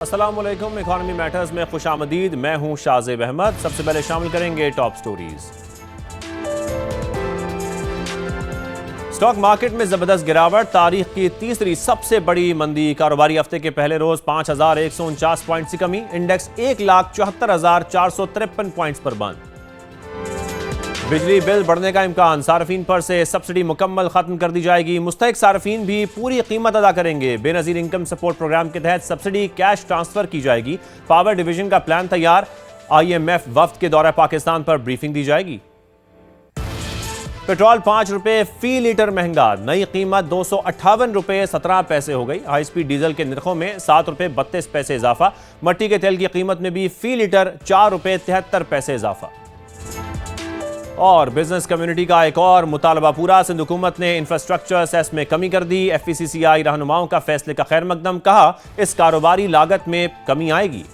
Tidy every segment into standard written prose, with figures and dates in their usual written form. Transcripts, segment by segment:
अस्सलामुअलैकुम, economy matters में खुशामदीद। मैं हूं शाज़ेब अहमद। सबसे पहले शामिल करेंगे टॉप स्टोरीज। स्टॉक मार्केट में जबरदस्त गिरावट, तारीख की तीसरी सबसे बड़ी मंदी। कारोबारी हफ्ते के पहले रोज 5,149 पॉइंट्स की कमी। इंडेक्स 1,74,453 पॉइंट्स पर बंद। बिजली बिल बढ़ने का इम्कान, सार्फिन पर से सब्सिडी मुकम्मल खत्म कर दी जाएगी। मुस्तहिक सार्फिन भी पूरी कीमत अदा करेंगे। बेनजीर इनकम सपोर्ट प्रोग्राम के तहत सब्सिडी कैश ट्रांसफर की जाएगी। पावर डिवीजन का प्लान तैयार। IMF वफ्द के दौरे पाकिस्तान पर ब्रीफिंग दी जाएगी। पेट्रोल 5 रुपए फी लीटर महंगा, नई कीमत 258 रुपए 17 पैसे हो गई। हाई स्पीड डीजल के निर्खों में 7 रुपए 32 पैसे इजाफा। मट्टी के तेल की कीमत में भी फी लीटर 4 रुपए 73 पैसे इजाफा। और बिजनेस कम्युनिटी का एक और मुतालबा पूरा। सिंध हुकूमत ने इंफ्रास्ट्रक्चर सेस में कमी कर दी। FECCI रहनुमाओं का फैसले का खैर मकदम, कहा इस कारोबारी लागत में कमी आएगी।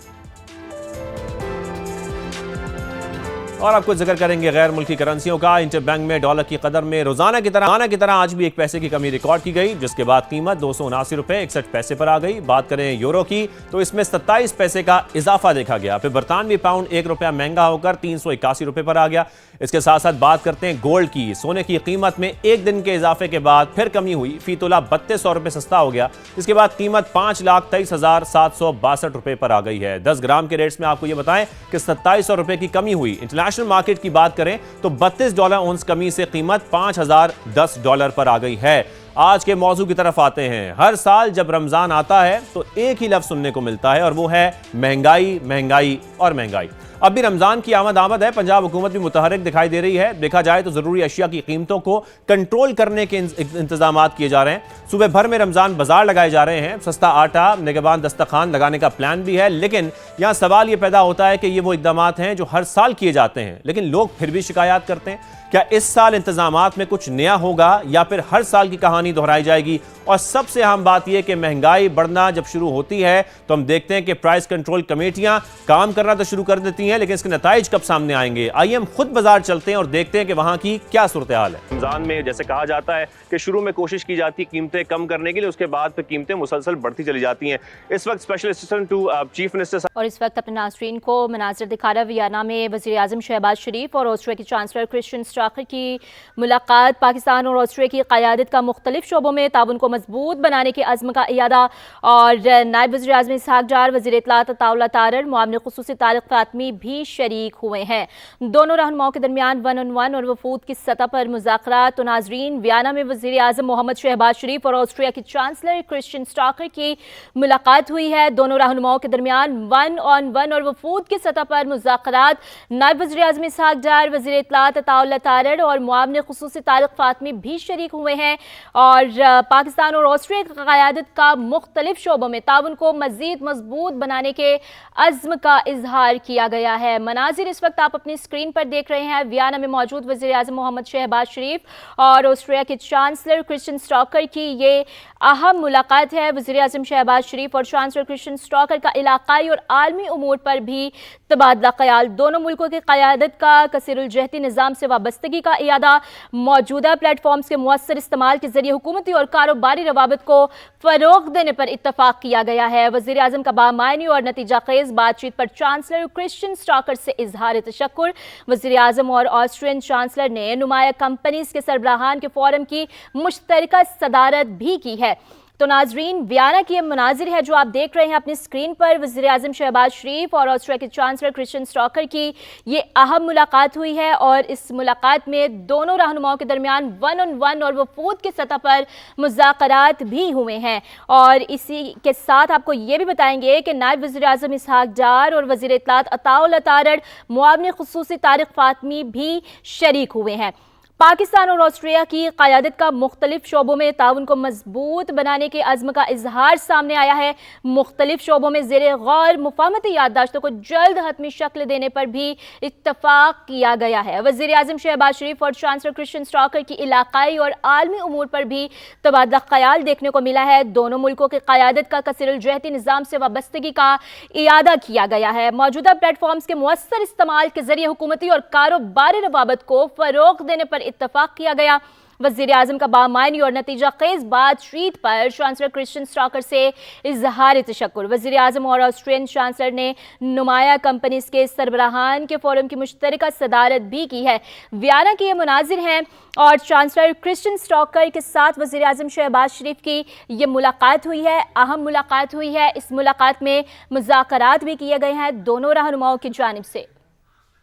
और आपको जिक्र करेंगे गैर मुल्की करेंसियों का। इंटरबैंक में डॉलर की कदर में रोजाना की तरह आज भी 1 पैसे की कमी रिकॉर्ड की गई, जिसके बाद कीमत 279 रुपए 61 पैसे पर आ गई। बात करें यूरो की तो इसमें 27 पैसे का इजाफा देखा गया। फिर बरतानवी पाउंड 1 रुपया महंगा होकर 381 रुपए पर आ गया। इसके साथ साथ बात करते हैं गोल्ड की। सोने की कीमत में एक दिन के इजाफे के बाद फिर कमी हुई। फी तोला 3200 रुपए सस्ता हो गया। इसके बाद कीमत 5,23,762 रुपए पर आ गई है। 10 ग्राम के रेट्स में आपको यह बताएं कि 2700 रुपए की कमी हुई। इंटरनेशनल मार्केट की बात करें तो $32 औंस कमी से कीमत $5,010 पर आ गई है। आज के मौजू की तरफ आते हैं। हर साल जब रमजान आता है तो एक ही लफ्ज सुनने को मिलता है और वो है महंगाई, महंगाई और महंगाई। अब भी रमजान की आमद है। पंजाब हुकूमत भी मुतहरिक दिखाई दे रही है। देखा जाए तो जरूरी अशिया की कीमतों को कंट्रोल करने के इंतजाम किए जा रहे हैं। सुबह भर में रमजान बाजार लगाए जा रहे हैं। सस्ता आटा, निगहबान दस्तरखान लगाने का प्लान भी है। लेकिन यहां सवाल यह पैदा होता है कि ये वो इकदाम हैं जो हर साल किए जाते हैं, लेकिन लोग फिर भी शिकायत करते हैं। क्या इस साल इंतजामात में कुछ नया होगा या फिर हर साल की कहानी दोहराई जाएगी? और सबसे अहम बात यह कि महंगाई बढ़ना जब शुरू होती है तो हम देखते हैं कि प्राइस कंट्रोल कमेटियां काम करना तो शुरू कर देती हैं, लेकिन इसके नताइज कब सामने आएंगे? आइए हम खुद बाजार चलते हैं और देखते हैं कि वहां की क्या सूरत हाल है। रमजान में जैसे कहा जाता है कि शुरू में कोशिश की जाती है कीमतें कम करने के लिए, उसके बाद फिर कीमतें मुसलसल बढ़ती चली जाती हैं। इस वक्त special assistant to chief minister और इस वक्त अपने नाज़रीन को मनाज़िर दिखा रहा वियना में वज़ीर आज़म शहबाज शरीफ और ऑस्ट्रिया के चांसलर क्रिश्चियन स्ट्राकर की मुलाकात। पाकिस्तान और ऑस्ट्रिया की क़यादत का मुख्तलिफ शोबों में ताउन को मजबूत बनाने के अज़्म का इयादा। और नायब वज़ीर आज़म इसहाक डार, वज़ीर इत्तलात अताउल्लाह तारड़, मुआविन ख़ुसूसी तारिक फ़ातमी भी शरीक हुए हैं। दोनों रहनुमाओं के दरमियान 1-on-1 और वफूद की सतह पर मुज़ाकरात। तो नाज़रीन, वियना में वज़ीर आज़म मोहम्मद शहबाज शरीफ और ऑस्ट्रिया के चांसलर क्रिश्चियन स्ट्राकर की मुलाकात हुई है। दोनों रहनुमाओं के दरमियान 1-on-1 और वफूद की सतह पर मुज़ाकरात। नायब वज़ीर आज़म इसहाक डार, वज़ीर इत्तलात अताउल्लाह तारड़ और मुआविन ख़ुसूसी तारिक फ़ातमी भी शरीक हुए हैं। और पाकिस्तान और ऑस्ट्रिया की क़यादत का मुख्तलिफ शोबों में ताउन को मज़ीद मजबूत बनाने के अज़्म का इजहार किया गया है। मनाजिर इस वक्त आप अपनी स्क्रीन पर देख रहे हैं। वियना में मौजूद वज़ीर आज़म मोहम्मद शहबाज शरीफ और ऑस्ट्रिया के चांसलर क्रिश्चियन स्ट्राकर की ये अहम मुलाकात है। वज़ीर आज़म शहबाज शरीफ और चांसलर क्रिश्चियन स्ट्राकर का इलाकाई और आलमी उमूर पर भी तबादला ख्याल। दोनों मुल्कों की क़यादत का कसीरुल-जहती निज़ाम से वाबस्तगी का इयादा। मौजूदा प्लेटफॉर्म्स के मुअस्सर इस्तेमाल के जरिए हुकूमती और कारोबारी रवाबत को फ़रोग़ देने पर इत्तफ़ाक़ किया गया है। वज़ीर आज़म का बामायनी और नतीजा खेज़ बातचीत पर चांसलर क्रिश्चियन स्ट्राकर से इजहार तशक्कुर। वज़ीर आज़म और ऑस्ट्रियन चांसलर ने नुमाया कंपनीज़ के सरबराहान के फोरम की मुश्तरका सदारत भी की है। तो नाजरीन, वियना की मनाजिर है जो आप देख रहे हैं अपनी स्क्रीन पर। वज़ीर आज़म शहबाज शरीफ और ऑस्ट्रिया के चांसलर क्रिश्चियन स्ट्राकर की ये अहम मुलाकात हुई है और इस मुलाकात में दोनों रहनुमाओं के दरमियान 1-on-1 और वफूद की सतह पर मुज़ाकरात भी हुए हैं। और इसी के साथ आपको ये भी बताएंगे कि नायब वज़ीर आज़म इसहाक डार और वज़ीर इत्तलात अताउल्लाह तारड़, मुआविन ख़ुसूसी तारिक फ़ातमी भी शरीक हुए हैं। पाकिस्तान और ऑस्ट्रिया की क़यादत का मुख्तलिफ शोबों में ताउन को मजबूत बनाने के अज़्म का इजहार सामने आया है। मुख्तलिफ शोबों में ज़ेरे गौर मुफाहमती याददाश्तों को जल्द हतमी शक्ल देने पर भी इत्तफ़ाक़ किया गया है। वज़ीर आज़म शहबाज शरीफ और चांसलर क्रिश्चियन स्ट्राकर की इलाकाई और आलमी उमूर पर भी तबादला ख्याल देखने को मिला है। दोनों मुल्कों की क़यादत का कसीरुल-जहती निज़ाम से वाबस्तगी का इयादा किया गया है। मौजूदा प्लेटफॉर्म्स के मुअस्सर इस्तेमाल के जरिए हुकूमती और कारोबारी रवाबत को फ़रोग़ देने पर इत्तफ़ाक़ किया गया। वज़ीर आज़म का बामायनी और नतीजा खेज़ बातचीत पर चांसलर क्रिश्चियन स्टॉकर से इजहार तशक्कुर। वज़ीर आज़म और ऑस्ट्रियन चांसलर ने नुमाया कंपनीज के सरबराहान के फोरम की मुश्तरका सदारत भी की है। वियना के ये मुनाजिर हैं और चांसलर क्रिश्चियन स्टॉकर के साथ वज़ीर आज़म शहबाज शरीफ की ये मुलाकात हुई है, अहम मुलाकात हुई है। इस मुलाकात में मुज़ाकरात भी किए गए हैं दोनों रहनुमाओं की जानिब से।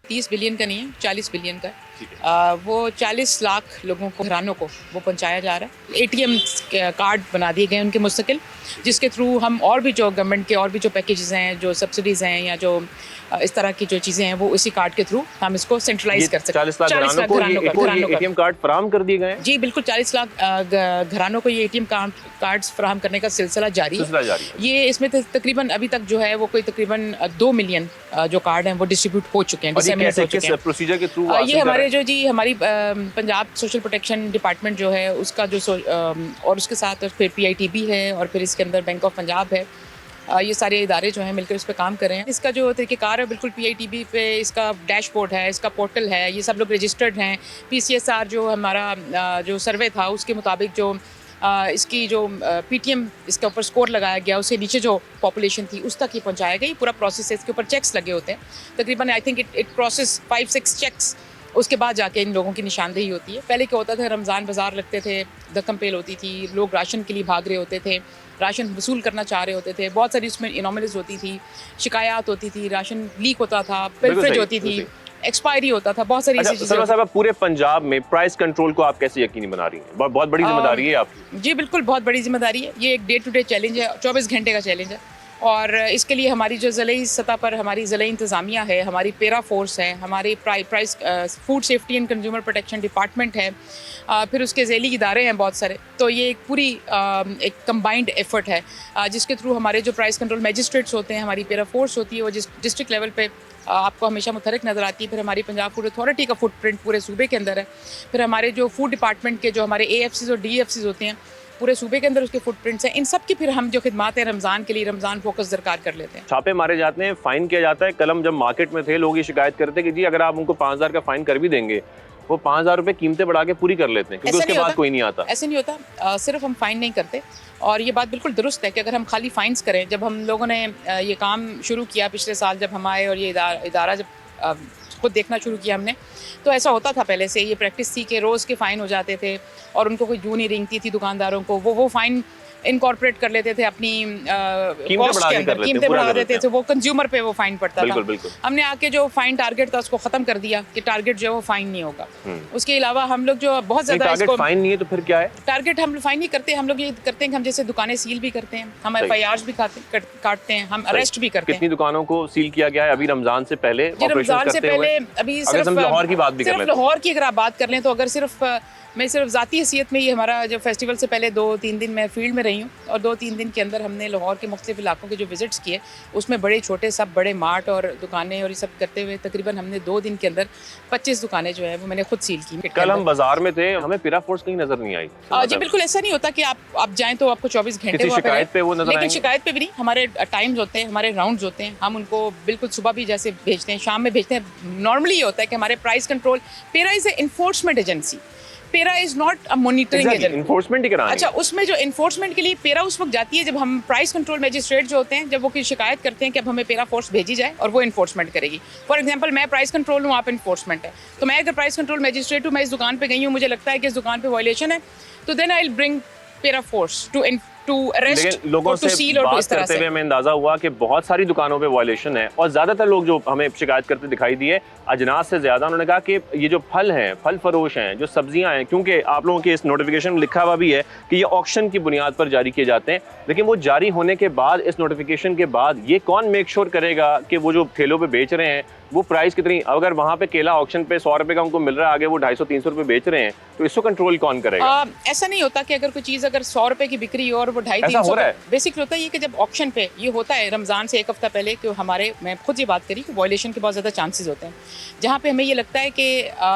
30 बिलियन का नहीं है, 40 बिलियन का वो 40 लाख लोगों को, घरानों को वो पहुंचाया जा रहा है। एटीएम कार्ड बना दिए गए उनके मुस्तकिल, जिसके थ्रू हम और भी जो गवर्नमेंट के और भी जो पैकेजेस हैं, जो सब्सिडीज़ हैं या जो इस तरह की जो चीज़ें हैं, वो इसी कार्ड के थ्रू हम इसको सेंट्रलाइज कर सकते हैं। 40 लाख घरानों को एटीएम कार्ड फराहम कर दिए गए हैं। जी बिल्कुल, 40 लाख घरानों को ये एटीएम कार्ड्स फराहम करने का सिलसिला जारी है। ये इसमें तकरीबन अभी तक जो है वो कोई तकरीबन 2 मिलियन जो कार्ड हैं वो डिस्ट्रीब्यूट हो चुके हैं, डिसेमिनेट हो चुके हैं। प्रोसीजर के थ्रू ये हमारे जो जी हमारी पंजाब सोशल प्रोटेक्शन डिपार्टमेंट जो है उसका जो और उसके साथ फिर PITB है और फिर इसके अंदर बैंक ऑफ पंजाब है, ये सारे इदारे जो हैं मिलकर इस पर काम कर रहे हैं। इसका जो तरीक़ेकार है बिल्कुल PITB पे इसका डैशबोर्ड है, इसका पोर्टल है, ये सब लोग रजिस्टर्ड हैं। PCSR जो हमारा जो सर्वे था उसके मुताबिक जो इसकी जो PTM इसके ऊपर स्कोर लगाया गया, उससे नीचे जो पॉपुलेशन थी उस तक ये पहुंचाया गया। पूरा प्रोसेस है, इसके ऊपर चेक्स लगे होते हैं तकरीबन, I think it crosses 5-6 checks, उसके बाद जाके इन लोगों की निशानदेही होती है। पहले क्या होता था, रमज़ान बाज़ार लगते थे, धक्कम पेल होती थी, लोग राशन के लिए भाग रहे होते थे, राशन वसूल करना चाह रहे होते थे, बहुत सारी उसमें इनोमलीज होती थी, शिकायत होती थी, राशन लीक होता था, पिलफरेज होती थी, एक्सपायरी होता था, बहुत सारी ऐसी चीजें। साहब, पूरे पंजाब में प्राइस कंट्रोल को आप कैसे यकीनी बना रही हैं? बहुत बड़ी जिम्मेदारी है आपकी। जी बिल्कुल, बहुत बड़ी जिम्मेदारी है। ये एक डे टू डे चैलेंज है, 24 घंटे का चैलेंज है और इसके लिए हमारी जो ज़िले सतह पर हमारी ज़िले इंतज़ामिया है, हमारी पेरा फोर्स है, हमारी price food safety and consumer protection department है, फिर उसके ज़ैली इदारे हैं बहुत सारे। तो ये एक पूरी एक कंबाइंड एफर्ट है जिसके थ्रू हमारे जो प्राइस कंट्रोल मैजिस्ट्रेट्स होते हैं, हमारी पेरा फोर्स होती है, वो जिस डिस्ट्रिक्ट लेवल पे आपको हमेशा मुतहरिक नज़र आती है। फिर हमारी पंजाब फूड अथॉरिटी का फुटप्रिंट पूरे सूबे के अंदर है। फिर हमारे जो फूड डिपार्टमेंट के जो हमारे AFCs और DFCs होते हैं पूरे सूबे के अंदर उसके फुटप्रिंट्स हैं। इन सब की फिर हम जो खिदमात हैं रमज़ान के लिए, रमज़ान फोकस दरकार कर लेते हैं। छापे मारे जाते हैं, फाइन किया जाता है। कलम जब मार्केट में थे लोग ये शिकायत करते हैं कि जी अगर आप उनको 5000 का फाइन कर भी देंगे, वो 5000 रुपए कीमतें बढ़ा के पूरी कर लेते हैं क्योंकि उसके बाद कोई नहीं आता। ऐसे नहीं होता, सिर्फ हम फाइन नहीं करते और ये बात बिल्कुल दुरुस्त है कि अगर हम खाली फाइन्स करें, जब हम लोगों ने ये काम शुरू किया पिछले साल जब हम आए और ये इदारा जब खुद देखना शुरू किया हमने, तो ऐसा होता था पहले से, ये प्रैक्टिस थी कि रोज़ के फ़ाइन हो जाते थे और उनको कोई जू नहीं रेंगती थी दुकानदारों को, वो फ़ाइन इनकॉर्पोरेट कर लेते थे अपनी कॉस्ट के अंदर, कीमतें बढ़ा देते थे, वो कंज्यूमर पे वो फाइन पड़ता था। हमने आके जो फाइन टारगेट था उसको खत्म कर दिया कि टारगेट जो है वो फाइन नहीं होगा। उसके अलावा हम लोग जो बहुत ज्यादा इसको फाइन नहीं है तो फिर क्या है, टारगेट हम फाइन नहीं करते, हम लोग ये करते हैं कि हम जैसे दुकानें सील भी करते हैं, हम FIRs भी काटते हैं, हम अरेस्ट भी करते हैं। कितनी दुकानों को सील किया गया है अभी रमजान से पहले? रमजान से पहले अभी सिर्फ लाहौर की बात भी कर लेते हैं। लाहौर की अगर आप बात कर लें तो अगर मैं सिर्फ ज़ाती हैसियत में ये हमारा जो फेस्टिवल से पहले 2-3 दिन मैं फील्ड में रही हूँ और 2-3 दिन के अंदर हमने लाहौर के मुख्तलिफ इलाकों के जो विजिट्स किए उसमें बड़े छोटे सब बड़े मार्ट और दुकानें और ये सब करते हुए तकरीबन हमने 2 दिन के अंदर 25 दुकानें जो है वो मैंने खुद सील की। कल हम बाजार में थे, हमें पेरा फोर्स कहीं नजर नहीं आई। जी बिल्कुल, ऐसा नहीं होता कि आप जाएँ तो आपको 24 घंटे शिकायत पे वो नजर, लेकिन शिकायत पे भी नहीं, हमारे टाइम्स होते हैं, हमारे राउंड्स होते हैं, हम उनको बिल्कुल सुबह भी जैसे भेजते हैं, शाम में भेजते हैं। नॉर्मली ये होता है कि हमारे price control, PERA is a enforcement agency, PERA is not a monitoring agency. Enforcement ही करानी है। अच्छा, उसमें जो इन्फोर्समेंट के लिए पेरा उस वक्त जाती है जब हम प्राइस कंट्रोल मैजिस्ट्रेट जो होते हैं, जब वो की शिकायत करते हैं कि अब हमें पेरा फोर्स भेजी जाए और वो इन्फोर्समेंट करेगी। फॉर एग्जांपल, मैं प्राइस कंट्रोल हूँ, आप इन्फोर्समेंट है, तो मैं अगर प्राइस कंट्रोल मैजिस्ट्रेट हूँ, मैं इस दुकान पे गई हूँ, मुझे लगता है कि इस दुकान पे वायलेशन है, तो देन आई विल ब्रिंग पेरा फोर्स टू अरेस्ट, लोगों से बात करते हुए हमें अंदाजा हुआ कि बहुत सारी दुकानों पे वायलेशन है और ज्यादातर लोग जो हमें शिकायत करते दिखाई दिए अजनास से ज्यादा, उन्होंने कहा कि ये जो फल हैं, फल फरोश हैं, जो सब्जियां हैं, क्योंकि आप लोगों के इस नोटिफिकेशन में लिखा हुआ भी है कि ये ऑक्शन की बुनियाद पर जारी किए जाते हैं, लेकिन वो जारी होने के बाद, इस नोटिफिकेशन के बाद ये कौन मेक श्योर करेगा कि वो जो ठेलों पे बेच रहे हैं वो प्राइस कितनी, अगर वहाँ पे केला ऑक्शन पे 100 रुपए का उनको मिल रहा है, आगे वो 250-300 रुपए बेच रहे हैं, तो इसको कंट्रोल कौन करेगा? ऐसा नहीं होता कि अगर कोई चीज़ अगर 100 रुपए की बिक्री और वो 250-300, बेसिकली होता है ये कि जब ऑक्शन पे ये होता है रमज़ान से एक हफ्ता पहले कि हमारे, मैं खुद ये बात करी कि वॉयलेशन के बहुत ज़्यादा चांसेस होते हैं, जहाँ पे हमें ये लगता है कि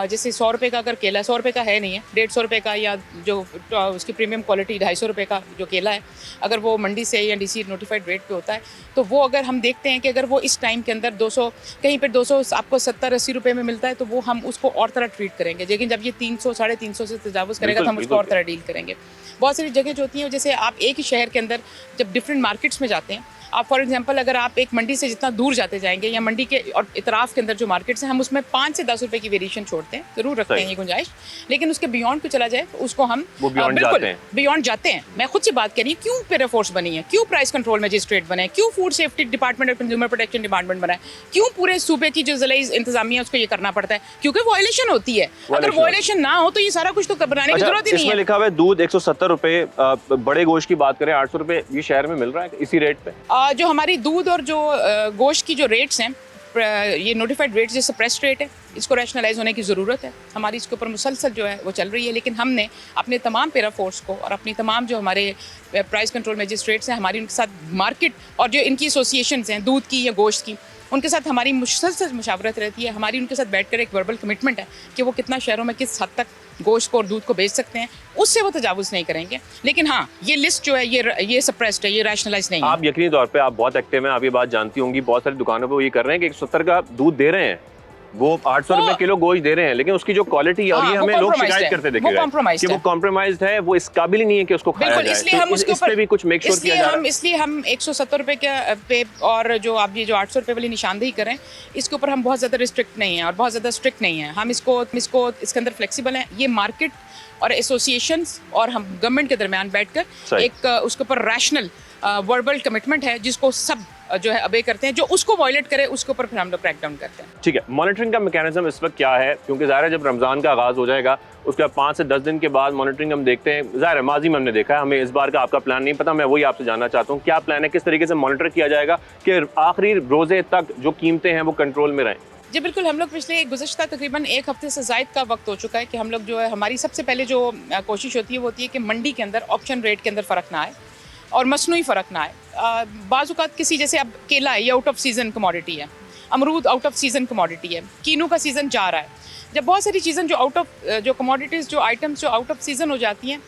जैसे 100 रुपए का अगर केला, 100 रुपए का है नहीं है, 150 रुपए का, या जो उसकी प्रीमियम क्वालिटी 250 रुपए का जो केला है, अगर वो मंडी से या DC नोटिफाइड रेट पे होता है, तो वो अगर हम देखते हैं कि अगर वो इस टाइम के अंदर 200 कहीं पर 200 आपको 70-80 रुपए में मिलता है तो वो हम उसको और तरह ट्रीट करेंगे, लेकिन जब ये 300 350 से तजावुज़ करेगा तो हम उसको और तरह डील करेंगे। बहुत सारी जगह जो होती हैं, जैसे आप एक ही शहर के अंदर जब डिफरेंट मार्केट्स में जाते हैं, आप फॉर एग्जांपल अगर आप एक मंडी से जितना दूर जाते जाएंगे या मंडी के और इतराफ़ के अंदर जो मार्केट्स हैं, हम उसमें 5 से 10 रुपए की वेरिएशन छोड़ते हैं, जरूर रखते हैं ये गुंजाइश, लेकिन उसके बियॉन्ड को चला जाए तो उसको हम बियॉन्ड जाते हैं। मैं खुद से बात करी, क्यों पेरा फोर्स बनी है, क्यों प्राइस कंट्रोल मजिस्ट्रेट बने, क्यों फूड सेफ्टी डिपार्टमेंट और कंज्यूमर प्रोटेक्शन डिपार्टमेंट बना है, क्यों पूरे सूबे की जो ज़िला इंतजामिया उसको ये करना पड़ता है, क्योंकि वायलेशन होती है। अगर वायलेशन ना हो तो ये सारा कुछ तो बनाने की जरूरत ही नहीं है। लिखा हुआ है दूध 170 रुपए, बड़े गोश्त की बात करें 800 रुपए ये शहर में मिल रहा है इसी रेट पे। जो हमारी दूध और जो गोश्त की जो रेट्स हैं, ये नोटिफाइड रेट्स जैसे प्रेस रेट है, इसको रैशनलाइज होने की ज़रूरत है। हमारी इसके ऊपर मुसलसल जो है वो चल रही है, लेकिन हमने अपने तमाम पेरा फोर्स को और अपनी तमाम जो हमारे प्राइस कंट्रोल मजिस्ट्रेट्स हैं, हमारी उनके साथ मार्केट और जो इनकी एसोसिएशंस हैं दूध की या गोश्त की, उनके साथ हमारी मुसलसल मुशावरत रहती है। हमारी उनके साथ बैठकर एक वर्बल कमिटमेंट है कि वो कितना शहरों में किस हद तक गोश्त को और दूध को बेच सकते हैं, उससे वो तजावुज़ नहीं करेंगे। लेकिन हाँ, ये लिस्ट जो है ये सप्रेस्ड है, ये रैशनलाइज नहीं है। आप यकीनी तौर पे आप बहुत एक्टिव हैं, आप ये बात जानती होंगी, बहुत सारी दुकानों पे वो ये कर रहे हैं कि 170 का दूध दे रहे हैं, वो 800 रुपए किलो गोश्त दे रहे हैं, लेकिन उसकी जो क्वालिटी है, और ये हमें लोग शिकायत करते देखे कि वो कॉम्प्रोमाइज्ड है, वो इस काबिल ही नहीं है कि उसको खाया जाए। इसलिए हम उसके ऊपर भी कुछ मेक श्योर किया जा रहा है। इसलिए हम 170 रुपए पे और जो आप ये जो 800 रुपए वाली निशानदेही करें, इसके ऊपर हम बहुत ज़्यादा रिस्ट्रिक्ट नहीं है और बहुत ज़्यादा स्ट्रिक्ट नहीं है। हम इसको इसके अंदर फ्लेक्सिबल हैं। ये मार्केट और एसोसिएशंस और हम गवर्नमेंट के दरमियान बैठकर एक उसके ऊपर रैशनल वर्बल कमिटमेंट है, जिसको सब जो है अबे करते हैं। जो उसको वायलेट करे उसके ऊपर फिर हम लोग क्रैकडाउन करते हैं। ठीक है, मॉनिटरिंग का मैकेनिज्म इस वक्त क्या है? क्योंकि ज़ाहिर है जब रमज़ान का आगाज़ हो जाएगा उसके बाद 5 से 10 दिन के बाद मॉनिटरिंग हम देखते हैं। ज़ाहिर है माजी में हमने देखा है, हमें इस बार का आपका प्लान नहीं पता, मैं वही आपसे जानना चाहता हूँ क्या प्लान है, किस तरीके से मॉनिटर किया जाएगा कि आखिरी रोज़े तक जो कीमतें हैं वो कंट्रोल में रहें? जी बिल्कुल, हम लोग पिछले गुज़श्ता तकरीबन 1 हफ्ते से ज़ायद का वक्त हो चुका है कि हम लोग जो है, हमारी सबसे पहले जो कोशिश होती है वो होती है कि मंडी के अंदर ऑक्शन रेट के अंदर फ़र्क ना आए और मसनूई फ़र्क ना आए। बाज़ औक़ात किसी, जैसे अब केला है, ये आउट ऑफ सीज़न कमोडिटी है, अमरूद आउट ऑफ सीज़न कमोडिटी है, कीनू का सीज़न जा रहा है। जब बहुत सारी चीज़ें जो आउट ऑफ जो कमोडिटीज़ जो आइटम्स जो आउट ऑफ सीज़न हो जाती हैं,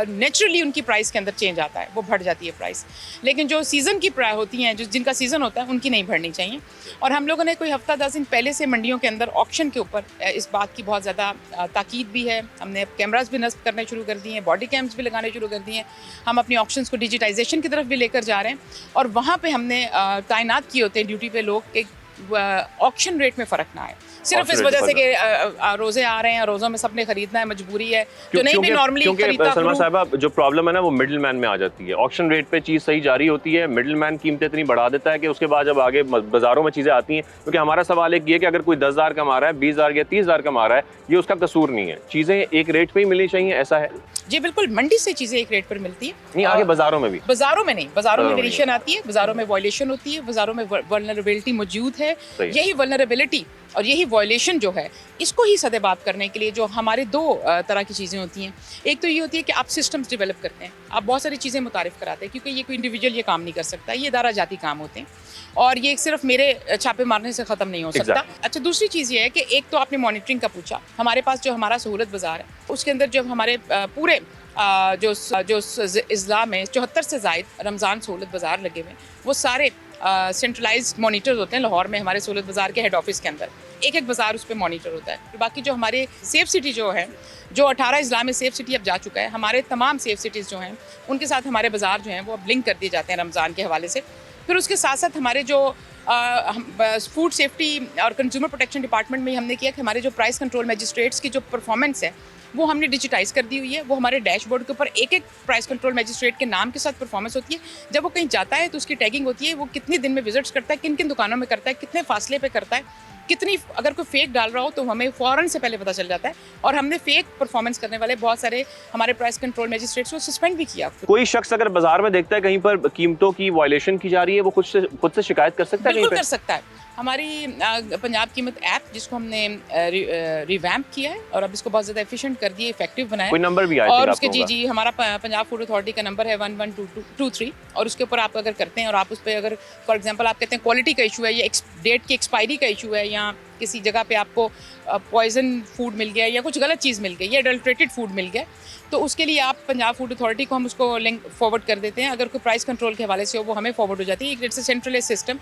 नेचुरली उनकी प्राइस के अंदर चेंज आता है, वो बढ़ जाती है प्राइस। लेकिन जो सीज़न की प्राइस होती हैं, जो जिनका सीज़न होता है, उनकी नहीं बढ़नी चाहिए। और हम लोगों ने कोई हफ्ता 10 दिन पहले से मंडियों के अंदर ऑक्शन के ऊपर इस बात की बहुत ज़्यादा ताकीद भी है। हमने कैमरास भी नस्ब करने शुरू कर दिए हैं, बॉडी कैम्स भी लगाने शुरू कर दिए हैं। हम अपनी ऑक्शंस को डिजिटाइजेशन की तरफ भी लेकर जा रहे हैं और वहाँ पर हमने तैनात किए होते हैं ड्यूटी पे लोग कि ऑक्शन रेट में फ़र्क ना आए, सिर्फ इस वजह से कि रोज़े आ रहे हैं, रोज़ों में सबने खरीदना है, मजबूरी है, जो नहीं भी नॉर्मली खरीदता। सलमा साहिबा, जो प्रॉब्लम है ना वो मिडिल मैन में आ जाती है। ऑक्शन रेट पे चीज़ सही जारी होती है, मिडिल मैन कीमतें इतनी बढ़ा देता है कि उसके बाद जब आगे बाजारों में चीज़ें आती हैं, क्योंकि हमारा सवाल एक ये कि अगर कोई 10,000 कमा रहा है, 20,000 या 30,000 कमा रहा है, ये उसका कसूर नहीं है, चीज़ें एक रेट पे ही मिलनी चाहिए, ऐसा है? जी बिल्कुल, मंडी से चीज़ें एक रेट पर मिलती है, नहीं आगे बाजारों में भी? बाजारों में नहीं, बाजारों में वेरिएशन आती है, बाजारों में वायलेशन होती है, बाजारों में वल्नरेबिलिटी मौजूद है। यही वल्नरेबिलिटी और यही वायलेशन जो है, इसको ही सदेबाप करने के लिए जो हमारे 2 तरह की चीज़ें होती हैं। एक तो ये होती है कि आप सिस्टम्स डेवलप करते हैं, आप बहुत सारी चीज़ें मुतारिफ कराते हैं, क्योंकि ये कोई इंडिविजुअल ये काम नहीं कर सकता, ये इदारा जाती काम होते हैं और ये सिर्फ मेरे छापे मारने से ख़त्म नहीं हो सकता। अच्छा, दूसरी चीज़ ये है कि एक तो आपने मॉनिटरिंग का पूछा, हमारे पास जो हमारा सहूलत बाज़ार है उसके अंदर जब हमारे पूरे जो इज़्ला में 74 से ज़ायद रमज़ान सहूलत बाज़ार लगे हुए हैं, वो सारे सेंट्रलाइज्ड मॉनिटर्स होते हैं। लाहौर में हमारे सहूलत बाज़ार के हेड ऑफिस के अंदर एक बाज़ार उस पर मॉनिटर होता है। बाकी जो हमारे सेफ सिटी जो है, जो 18 इज़्ला में सेफ सिटी अब जा चुका है, हमारे तमाम सेफ सिटीज़ जो हैं उनके साथ हमारे बाज़ार जो हैं वो अब लिंक कर दिए जाते हैं रमज़ान के हवाले से। फिर उसके साथ साथ हमारे जो फूड सेफ्टी और कंज्यूमर प्रोटेक्शन डिपार्टमेंट में हमने किया कि हमारे जो प्राइस कंट्रोल मजिस्ट्रेट्स की जो परफॉर्मेंस है वो हमने डिजिटाइज़ कर दी हुई है। वो हमारे डैशबोर्ड के ऊपर एक प्राइस कंट्रोल मजिस्ट्रेट के नाम के साथ परफॉर्मेंस होती है। जब वो कहीं जाता है तो उसकी टैगिंग होती है, वो कितने दिन में विजिट्स करता है, किन किन दुकानों में करता है, कितने फासले पे करता है, कितनी, अगर कोई फेक डाल रहा हो तो हमें फ़ौरन से पहले पता चल जाता है। और हमने फेक परफॉर्मेंस करने वाले बहुत सारे हमारे प्राइस कंट्रोल मजिस्ट्रेट्स को सस्पेंड भी किया। कोई शख्स अगर बाजार में देखता है कहीं पर कीमतों की वायलेशन की जा रही है, वो खुद से शिकायत कर सकता है? बिल्कुल कर सकता है। हमारी पंजाब कीमत ऐप, जिसको हमने रिवैम्प किया है और अब इसको बहुत ज़्यादा एफिशिएंट कर दिया, इफेक्टिव बनाया। कोई नंबर भी आया और उसके जी हमारा पंजाब फूड अथॉरिटी का नंबर है 112223 और उसके ऊपर आप अगर करते हैं और आप उस पर अगर फॉर एग्जांपल आप कहते हैं क्वालिटी का इशू है या डेट की एक्सपायरी का इशू है या किसी जगह पे आपको पॉइजन फूड मिल गया या कुछ गलत चीज़ मिल गई या एडल्ट्रेटेड फूड मिल गया, तो उसके लिए आप पंजाब फूड अथॉरिटी को हम उसको लिंक फॉरवर्ड कर देते हैं। अगर कोई प्राइस कंट्रोल के हवाले से हो वो हमें फॉरवर्ड हो जाती है। It's a centralised system.